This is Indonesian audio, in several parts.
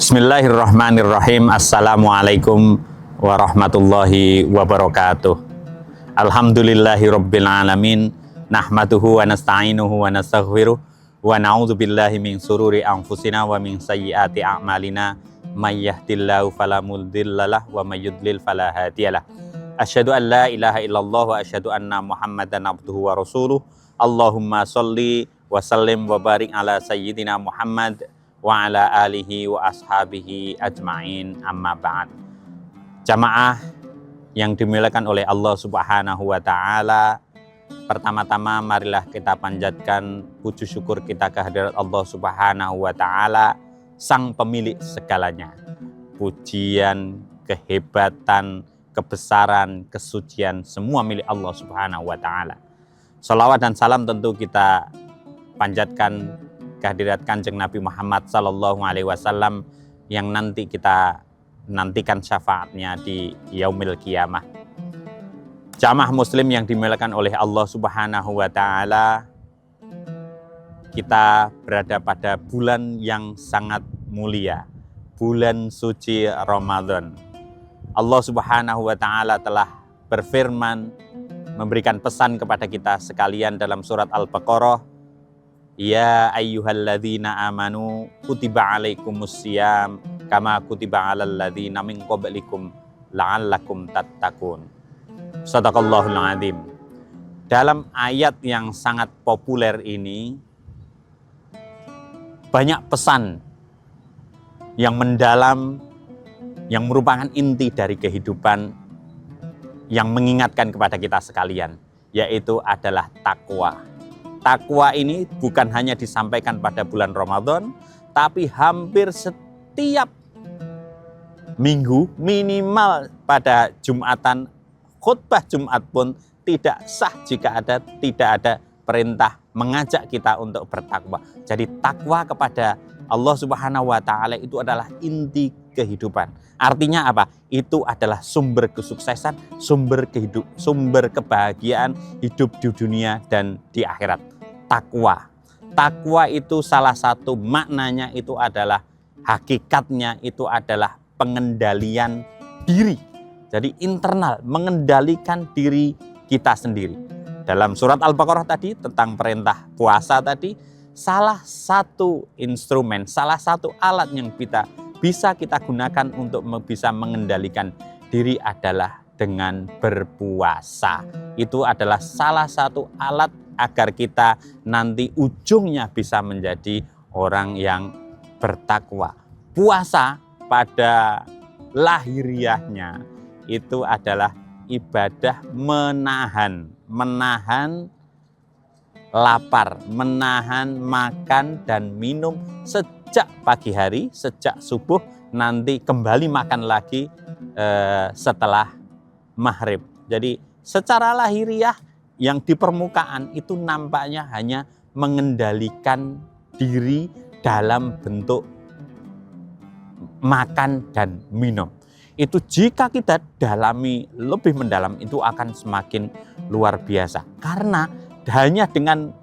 Bismillahirrahmanirrahim. Assalamualaikum warahmatullahi wabarakatuh. Alhamdulillahirabbil alamin. Nahmaduhu wa nasta'inuhu wa nastaghfiruh wa na'udzu billahi min sururi anfusina wa min sayyiati a'malina. May yahdihillahu fala mudhillalah wa may yudlil fala hadiyalah. Asyhadu an la ilaha illallah wa asyhadu anna Muhammadan abduhu wa rasuluh. Allahumma sholli wa sallim wa barik ala sayyidina Muhammad wa ala alihi wa ashabihi ajma'in, amma ba'd. Jamaah yang dimuliakan oleh Allah Subhanahu wa ta'ala, pertama-tama marilah kita panjatkan puji syukur kita kehadirat Allah Subhanahu wa ta'ala, sang pemilik segalanya. Pujian, kehebatan, kebesaran, kesucian semua milik Allah Subhanahu wa ta'ala. Shalawat dan salam tentu kita panjatkan kehadirat Kanjeng Nabi Muhammad Sallallahu Alaihi Wasallam yang nanti kita nantikan syafaatnya di yaumil qiyamah. Jamaah muslim yang dimuliakan oleh Allah Subhanahu wa ta'ala, kita berada pada bulan yang sangat mulia, bulan suci Ramadan. Allah Subhanahu wa ta'ala telah berfirman, memberikan pesan kepada kita sekalian dalam surat Al-Baqarah, ya ayyuhalladzina amanu kutiba alaikumusiyam kama kutiba alal ladzina min qablikum la'allakum tattaqun. Shadaqallahul adzim. Dalam ayat yang sangat populer ini banyak pesan yang mendalam, yang merupakan inti dari kehidupan, yang mengingatkan kepada kita sekalian, yaitu adalah takwa. Takwa ini bukan hanya disampaikan pada bulan Ramadan, tapi hampir setiap minggu, minimal pada Jumatan, khutbah Jumat pun tidak sah jika tidak ada perintah mengajak kita untuk bertakwa. Jadi takwa kepada Allah Subhanahu wa ta'ala itu adalah inti kehidupan. Artinya apa? Itu adalah sumber kesuksesan, sumber kebahagiaan hidup di dunia dan di akhirat. Takwa. Takwa itu salah satu maknanya itu adalah, hakikatnya itu adalah pengendalian diri. Jadi internal, mengendalikan diri kita sendiri. Dalam surat Al-Baqarah tadi tentang perintah puasa tadi, salah satu instrumen, salah satu alat yang bisa kita gunakan untuk bisa mengendalikan diri adalah dengan berpuasa. Itu adalah salah satu alat agar kita nanti ujungnya bisa menjadi orang yang bertakwa. Puasa pada lahiriahnya itu adalah ibadah menahan lapar, menahan makan dan minum sejak pagi hari, sejak subuh, nanti kembali makan lagi setelah maghrib. Jadi secara lahiriah yang di permukaan itu nampaknya hanya mengendalikan diri dalam bentuk makan dan minum. Itu jika kita dalami lebih mendalam itu akan semakin luar biasa. Karena hanya dengan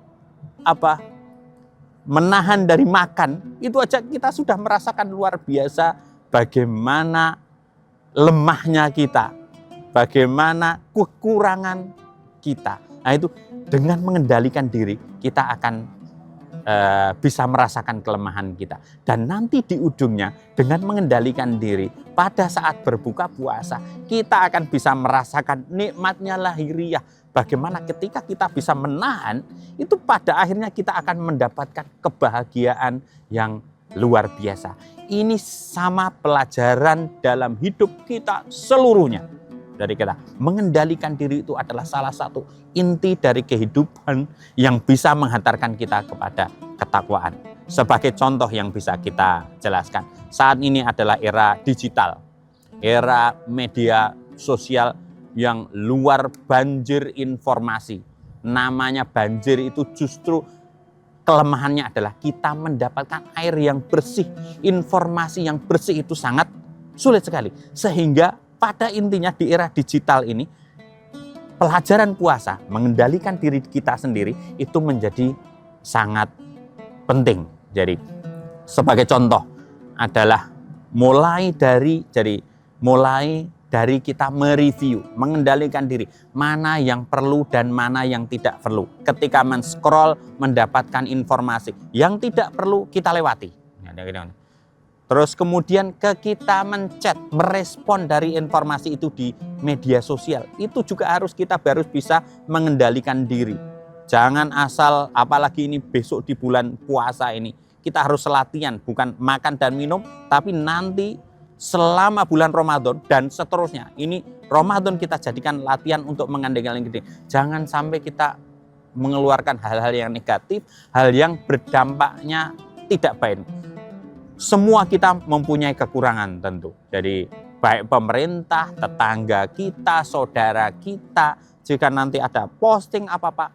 menahan dari makan, itu aja kita sudah merasakan luar biasa bagaimana lemahnya kita, bagaimana kekurangan kita. Nah itu dengan mengendalikan diri kita akan bisa merasakan kelemahan kita. Dan nanti di ujungnya dengan mengendalikan diri pada saat berbuka puasa kita akan bisa merasakan nikmatnya lahiriah. Bagaimana ketika kita bisa menahan itu pada akhirnya kita akan mendapatkan kebahagiaan yang luar biasa. Ini sama pelajaran dalam hidup kita seluruhnya. Dari kita mengendalikan diri itu adalah salah satu inti dari kehidupan yang bisa menghantarkan kita kepada ketakwaan. Sebagai contoh yang bisa kita jelaskan, saat ini adalah era digital, era media sosial yang luar banjir informasi. Namanya banjir itu justru kelemahannya adalah kita mendapatkan air yang bersih, informasi yang bersih itu sangat sulit sekali. Sehingga pada intinya di era digital ini, pelajaran puasa, mengendalikan diri kita sendiri itu menjadi sangat penting. Jadi sebagai contoh adalah mulai dari kita mereview, mengendalikan diri, mana yang perlu dan mana yang tidak perlu. Ketika men-scroll, mendapatkan informasi yang tidak perlu, kita lewati. Terus kemudian kita menchat, merespon dari informasi itu di media sosial. Itu juga kita harus bisa mengendalikan diri. Jangan asal, apalagi ini besok di bulan puasa ini, kita harus latihan, bukan makan dan minum, tapi nanti selama bulan Ramadan dan seterusnya. Ini Ramadan kita jadikan latihan untuk mengendalikan diri. Jangan sampai kita mengeluarkan hal-hal yang negatif, hal yang berdampaknya tidak baik. Semua kita mempunyai kekurangan tentu. Jadi baik pemerintah, tetangga kita, saudara kita, jika nanti ada posting apa-apa,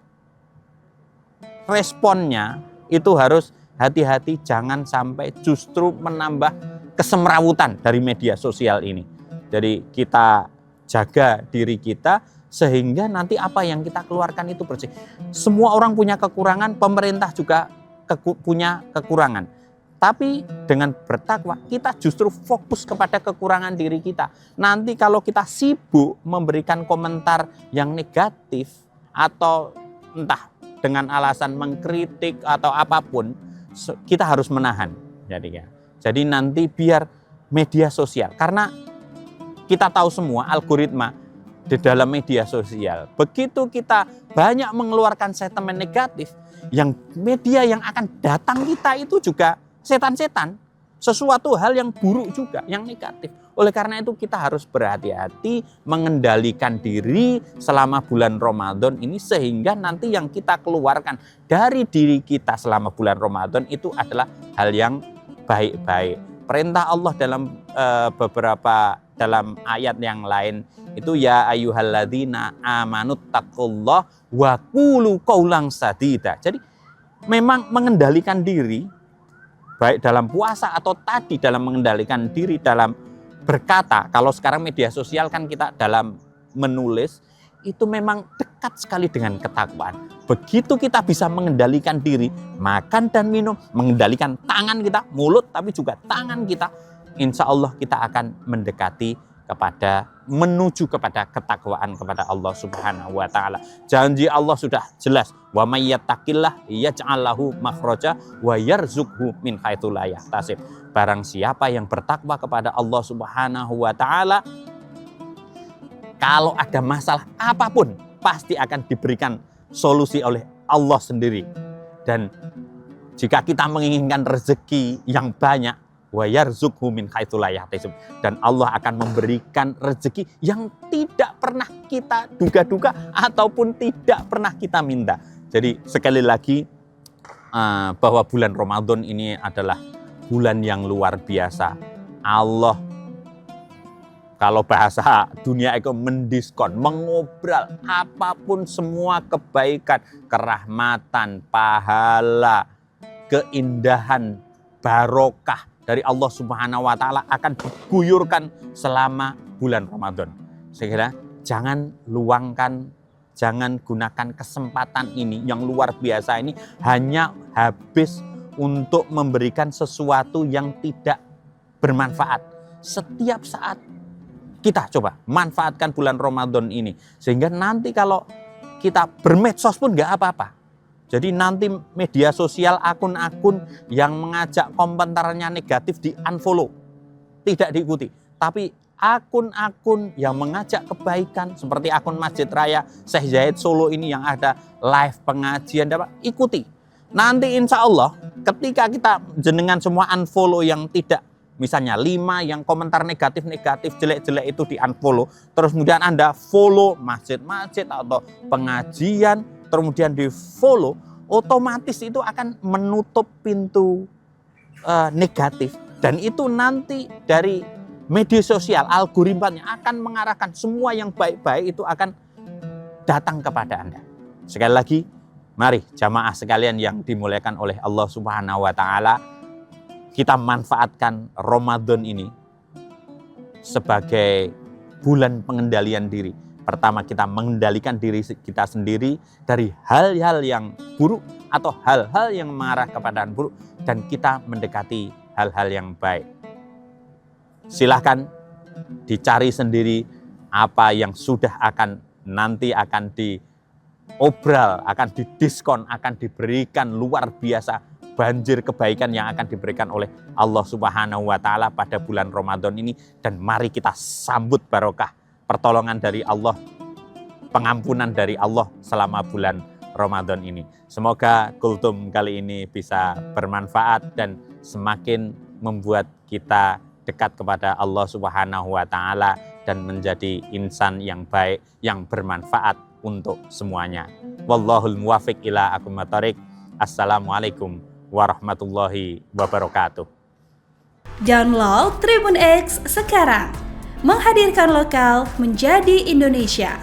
responnya itu harus hati-hati, jangan sampai justru menambah kesemrawutan dari media sosial ini. Jadi kita jaga diri kita sehingga nanti apa yang kita keluarkan itu bersih. Semua orang punya kekurangan, pemerintah juga punya kekurangan. Tapi dengan bertakwa kita justru fokus kepada kekurangan diri kita. Nanti kalau kita sibuk memberikan komentar yang negatif atau entah dengan alasan mengkritik atau apapun, kita harus menahan. Jadi nanti biar media sosial, karena kita tahu semua algoritma di dalam media sosial, begitu kita banyak mengeluarkan sentimen negatif, yang media yang akan datang kita itu juga setan-setan, sesuatu hal yang buruk juga, yang negatif. Oleh karena itu kita harus berhati-hati mengendalikan diri selama bulan Ramadan ini, sehingga nanti yang kita keluarkan dari diri kita selama bulan Ramadan itu adalah hal yang baik-baik. Perintah Allah dalam ayat yang lain itu, ya ayyuhalladzina amanut taqullah wa qulu qaulan sadida. Jadi memang mengendalikan diri baik dalam puasa atau tadi dalam mengendalikan diri dalam berkata. Kalau sekarang media sosial kan kita dalam menulis, itu memang dekat sekali dengan ketakwaan. Begitu kita bisa mengendalikan diri, makan dan minum, mengendalikan tangan kita, mulut, tapi juga tangan kita, insya Allah kita akan menuju kepada ketakwaan kepada Allah Subhanahu wa Ta'ala. Janji Allah sudah jelas, wa may yattaqillah yaj'al lahu makhraja wa yarzuqhu min haitsu la yahtasib. Barang siapa yang bertakwa kepada Allah Subhanahu wa Ta'ala, kalau ada masalah apapun pasti akan diberikan solusi oleh Allah sendiri. Dan jika kita menginginkan rezeki yang banyak, wa yarzuqhu min haitsu la yahtasib, dan Allah akan memberikan rezeki yang tidak pernah kita duga-duga ataupun tidak pernah kita minta. Jadi sekali lagi bahwa bulan Ramadan ini adalah bulan yang luar biasa. Allah, kalau bahasa dunia itu, mendiskon, mengobral apapun, semua kebaikan, kerahmatan, pahala, keindahan, barokah dari Allah Subhanahu wa Ta'ala akan diguyurkan selama bulan Ramadan. Sehingga jangan gunakan kesempatan ini yang luar biasa ini hanya habis untuk memberikan sesuatu yang tidak bermanfaat. Setiap saat kita coba manfaatkan bulan Ramadan ini, sehingga nanti kalau kita bermedsos pun nggak apa-apa. Jadi nanti media sosial, akun-akun yang mengajak komentarnya negatif di-unfollow, tidak diikuti. Tapi akun-akun yang mengajak kebaikan, seperti akun Masjid Raya Syekh Zayed Solo ini yang ada live pengajian, ikuti. Nanti insya Allah ketika kita jenengan semua unfollow yang tidak, misalnya 5 yang komentar negatif-negatif, jelek-jelek itu di-unfollow, terus kemudian Anda follow masjid-masjid atau pengajian, kemudian di-follow, otomatis itu akan menutup pintu negatif. Dan itu nanti dari media sosial, algoritmanya akan mengarahkan semua yang baik-baik itu akan datang kepada Anda. Sekali lagi, mari jamaah sekalian yang dimuliakan oleh Allah Subhanahu wa Ta'ala, kita manfaatkan Ramadan ini sebagai bulan pengendalian diri. Pertama, kita mengendalikan diri kita sendiri dari hal-hal yang buruk atau hal-hal yang mengarah kepada buruk, dan kita mendekati hal-hal yang baik. Silahkan dicari sendiri apa yang sudah nanti akan diobral, akan didiskon, akan diberikan luar biasa banjir kebaikan yang akan diberikan oleh Allah Subhanahu wa Ta'ala pada bulan Ramadan ini. Dan mari kita sambut barokah pertolongan dari Allah, pengampunan dari Allah selama bulan Ramadan ini. Semoga kultum kali ini bisa bermanfaat dan semakin membuat kita dekat kepada Allah Subhanahu wa Ta'ala dan menjadi insan yang baik, yang bermanfaat untuk semuanya. Wallahul muwafiq ila aqwamit thoriq. Assalamualaikum warahmatullahi wabarakatuh. Download Tribun X sekarang, menghadirkan lokal menjadi Indonesia.